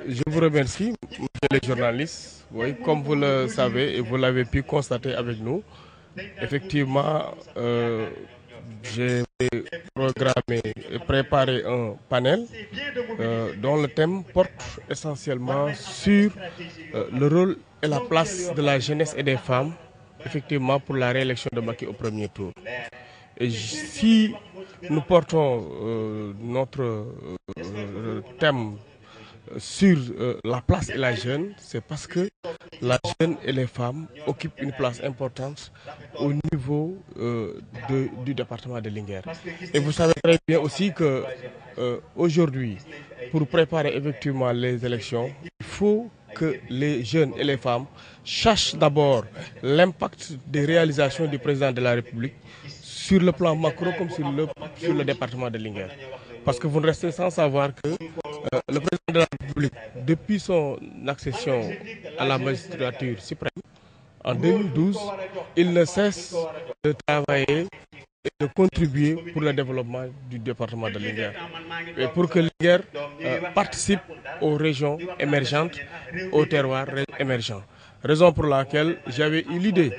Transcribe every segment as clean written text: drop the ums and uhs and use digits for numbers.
Je vous remercie, monsieur les journalistes. Oui, comme vous le savez et vous l'avez pu constater avec nous, effectivement, j'ai programmé et préparé un panel dont le thème porte essentiellement sur le rôle et la place de la jeunesse et des femmes, effectivement, pour la réélection de Macky au premier tour. Et si nous portons notre thème sur la place et la jeune, c'est parce que la jeune et les femmes occupent une place importante au niveau du département de Linguère. Et vous savez très bien aussi que aujourd'hui, pour préparer effectivement les élections, il faut que les jeunes et les femmes sachent d'abord l'impact des réalisations du président de la République sur le plan macro comme sur le département de Linguère. Parce que vous ne restez sans savoir que le président de la République, depuis son accession à la magistrature suprême, en 2012, il ne cesse de travailler et de contribuer pour le développement du département de Linguère. Et pour que Linguère participe aux régions émergentes, aux terroirs émergents. Raison pour laquelle j'avais eu l'idée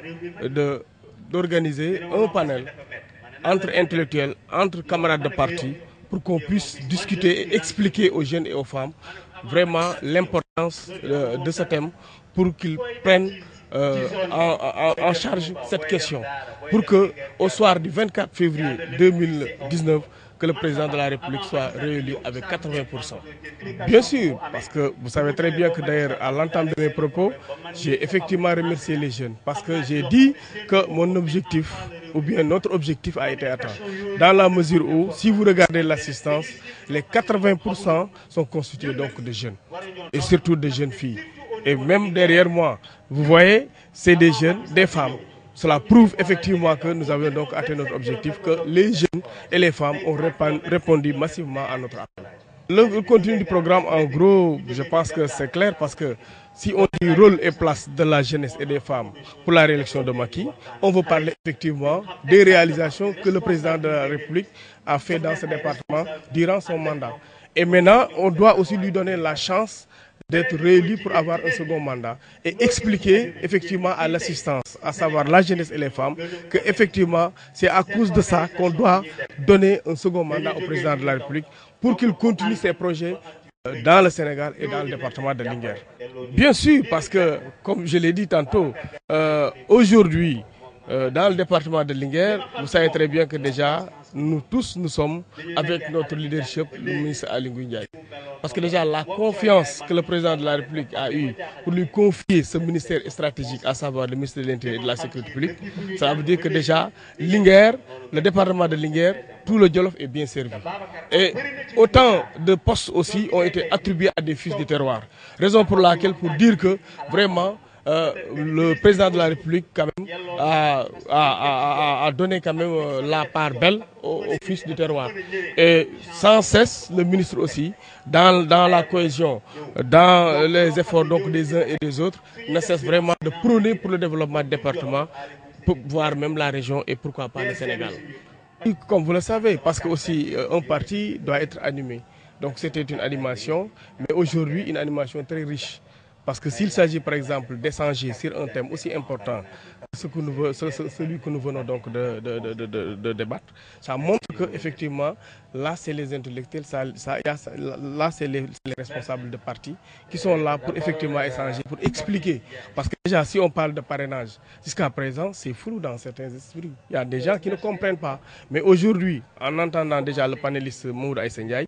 d'organiser un panel entre intellectuels, entre camarades de parti, pour qu'on puisse discuter et expliquer aux jeunes et aux femmes vraiment l'importance de ce thème pour qu'ils prennent en charge cette question. Pour qu'au soir du 24 février 2019, que le président de la République soit réélu avec 80%. Bien sûr, parce que vous savez très bien que d'ailleurs, à l'entame de mes propos, j'ai effectivement remercié les jeunes. Parce que j'ai dit que mon objectif, ou bien notre objectif a été atteint. Dans la mesure où, si vous regardez l'assistance, les 80% sont constitués donc de jeunes. Et surtout de jeunes filles. Et même derrière moi, vous voyez, c'est des jeunes, des femmes. Cela prouve effectivement que nous avons donc atteint notre objectif, que les jeunes et les femmes ont répondu massivement à notre appel. Le contenu du programme, en gros, je pense que c'est clair parce que si on dit rôle et place de la jeunesse et des femmes pour la réélection de Macky, on veut parler effectivement des réalisations que le président de la République a fait dans ce département durant son mandat. Et maintenant, on doit aussi lui donner la chance d'être réélu pour avoir un second mandat et expliquer effectivement à l'assistance, à savoir la jeunesse et les femmes, que effectivement c'est à cause de ça qu'on doit donner un second mandat au président de la République pour qu'il continue ses projets dans le Sénégal et dans le département de Linguère. Bien sûr, parce que, comme je l'ai dit tantôt, aujourd'hui, dans le département de Linguère, vous savez très bien que déjà, nous tous, nous sommes avec notre leadership, le ministre Aly Ngouille Ndiaye. Parce que déjà, la confiance que le président de la République a eue pour lui confier ce ministère stratégique, à savoir le ministère de l'Intérieur et de la Sécurité publique, ça veut dire que déjà, Linguère, le département de Linguère, tout le Djolof est bien servi. Et autant de postes aussi ont été attribués à des fils du terroir. Raison pour laquelle, pour dire que vraiment, le président de la République quand même, a donné quand même la part belle aux fils du terroir. Et sans cesse, le ministre aussi, dans la cohésion, dans les efforts donc des uns et des autres, ne cesse vraiment de prôner pour le développement du département, voire même la région et pourquoi pas le Sénégal. Et comme vous le savez, parce que aussi un parti doit être animé. Donc c'était une animation, mais aujourd'hui une animation très riche. Parce que s'il s'agit par exemple d'échanger sur un thème aussi important, celui que nous venons donc de débattre, ça montre qu'effectivement, là c'est les intellectuels, là c'est les responsables de parti qui sont là pour effectivement échanger, pour expliquer. Parce que déjà si on parle de parrainage, jusqu'à présent c'est flou dans certains esprits. Il y a des gens qui ne comprennent pas. Mais aujourd'hui, en entendant déjà le panéliste Mamoud Aïssa Ndiaye,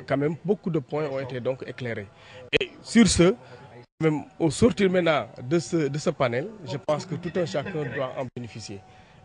quand même beaucoup de points ont été donc éclairés. Et sur ce, même au sortir maintenant de ce panel, je pense que tout un chacun doit en bénéficier.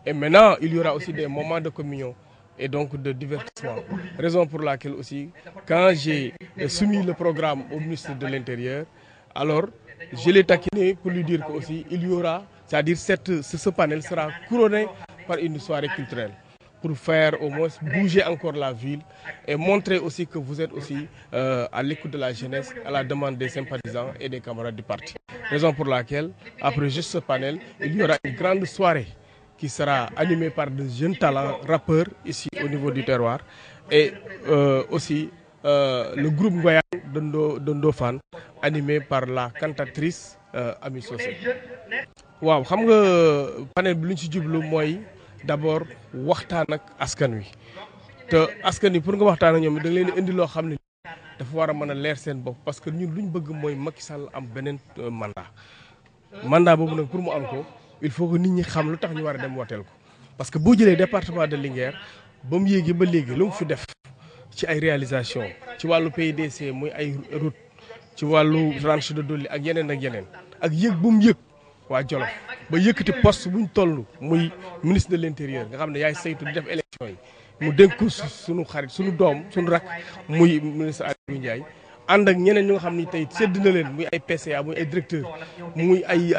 Et maintenant, il y aura aussi des moments de communion et donc de divertissement. Raison pour laquelle aussi, quand j'ai soumis le programme au ministre de l'Intérieur, alors je l'ai taquiné pour lui dire qu'aussi il y aura, c'est-à-dire ce panel sera couronné par une soirée culturelle, pour faire au moins bouger encore la ville et montrer aussi que vous êtes aussi à l'écoute de la jeunesse, à la demande des sympathisants et des camarades du parti. Raison pour laquelle, après juste ce panel, il y aura une grande soirée qui sera animée par de jeunes talents rappeurs ici au niveau du terroir et aussi le groupe Ngoyane de Ndofane animé par la cantatrice Ami Socé. waaw xam nga panel bi lu ñu ci jublu mooy d'abord waxtaan ak askan wi te askan wi pour nga waxtaan ak ñoom da nga leen indi loo xam ne dafa war a mën a leer seen bopp parce que ñun lu ñu bëgg mooy Macky Sall am beneen mandat boobu nag pour mu am ko il faut que nit ñi xam lu tax ñu war a dem wooteel ko parce que boo jëlee département de Linguère ba mu yéegi ba léegi lu mu fi def ci ay réalisation ci wàllu PDC muy ay route ci wàllu ranch de Dolly ak yeneen ak yëg bu mu yëg waa Jolof ba yëkkati poste buñ toll muy ministre de l'intérieur nga xam ne yaay saytu di def élection yi mu dénk ko suñu xarit suñu doom suñu rak muy ministre Aliou Ndiaye ànd ak ñeneen ñu nga xam ni tey sédd na leen muy ay PCA muy ay directeur muy ay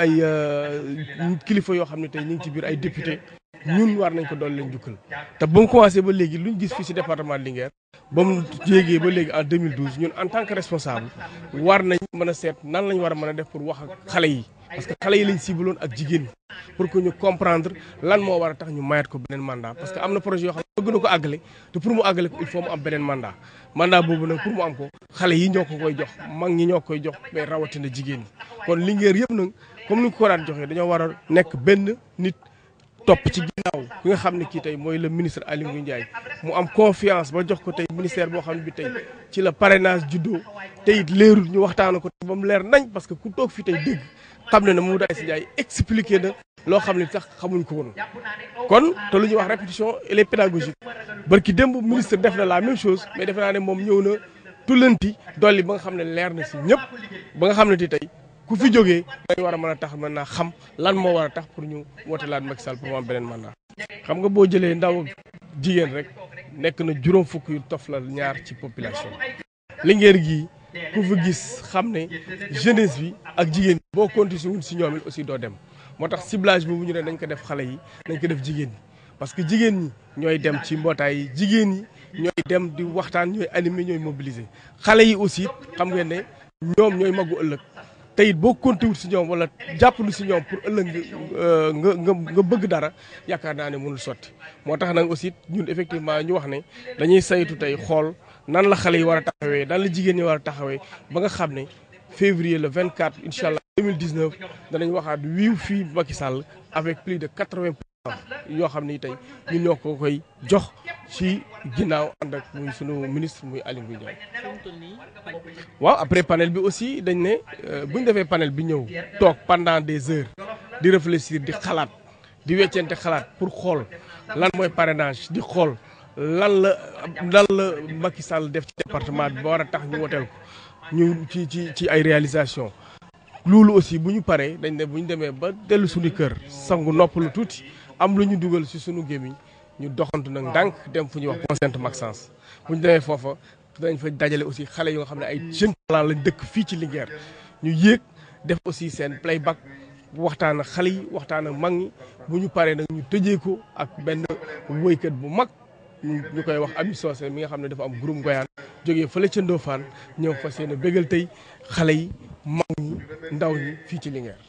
kilifa yoo xam ne tey ñu ngi ci biir ay député ñun war nañ ko doon leen jukkal te ba mu commencé ba léegi luñ gis fii ci département de Linguère ba mu yéegee ba léegi en 2012 ñun en tant que responsable war nañ mën a seet nan lañ war a mën a def pour wax ak xale yi parce que xale yi lañ cibloon ak jigéen ñi pour que ñu comprendre lan moo war a tax ñu mayat ko beneen mandat parce que am na projet yoo xam ne bëgg na ko àggale te pour mu àggale ko il faut mu am beneen mandat boobu nag pour mu am ko xale yi ñoo ko koy jox mag ñi ñoo koy jox mais rawatina jigéen ñi kon Linguère yëpp nag comme ni ko daan joxee dañoo war a nekk benn nit topp ci ginnaaw ki nga xam ne kii tey mooy le ministre Aliou Ndiaye mu am confiance ba jox ko tey ministère boo xam ne bi tey ci la parrainage juddoo te it leerul ñu waxtaana ko ba mu leer nañ parce que ku toog fi tey dégg xam ne Mamadou Aïssa Ndiaye expliqué na loo xam ne sax xamuñ ko woon kon te lu ñuy wax répétition elle est pédagogique barki démb ministre def na la même chose mais defe naa ne moom ñëw na tullanti dolli ba nga xam ne leer na si ñëpp ba nga xam ne tey ku fi jógee dañ war a mën a tax mën naa xam lan moo war a tax pour ñu wooteelaat Macky Sall pour mu am beneen mandat. xam nga boo jëlee ndaw jigéen rek nekk na juróom fukk yu toflal ñaar ci population Linguère gii ku fi gis xam ne jeunesse bi ak jigéen ñi boo continué wul si ñoom it aussi doo dem moo tax ciblage boobu ñu ne nañ ko def xale yi nañ ko def jigéen ñi parce que jigéen ñi ñooy dem ci mbootaay yi jigéen ñi ñooy dem di waxtaan ñooy animer ñooy mobiliser xale yi aussi xam ngeen ne ñoom ñooy magu ëllëg te it boo continué si ñoom wala jàppalu si ñoom pour ëllëg nga bëgg dara yaakaar naa ne mënul sotti moo tax nag aussi ñun effectivement ñu wax ne dañuy saytu tey xool nan la xale yi war a taxawee nan la jigéen ñi war a taxawee ba nga xam ne février le 24 incha allah 2019 danañ waxaat wiiw fii Macky Sall avec plus de 80% yoo xam ni tey ñun ñoo ko koy jox ci ginnaaw ànd ak muy sunu ministre muy Aliou Ndiaye. waaw après panel bi aussi dañ ne bu ñu defee panel bi ñëw toog pendant des heures di réfléchir di xalaat di weccente xalaat pour xool lan mooy parrainage di xool lan la Macky Sall def ci département bi ba war a tax ñu woteel ko ñu ci ay réalisation loolu aussi bu ñu paree dañ ne bu ñu demee ba dellu suñu kër sangu noppalu tuuti am lu ñu dugal ci suñu gémmiñ ñu doxantu nag ndànk dem fu ñuy wax Pointe Maxence bu ñu demee foofa dañ fa dajale aussi xale yoo xam ne ay jeunes talent lañ dëkk fii ci Linguère ñu yéeg def aussi seen playback waxtaan ak xale yi waxtaan ak mag ñi bu ñu paree nag ñu tëjee ko ak benn woykat bu mag ñu koy wax Ami Socé mi nga xam ne dafa am groupe Ngoyane jógee fële ca Ndofane ñëw fas yéene bégal tey xale yi mag ñi ndaw ñi fii ci Linguère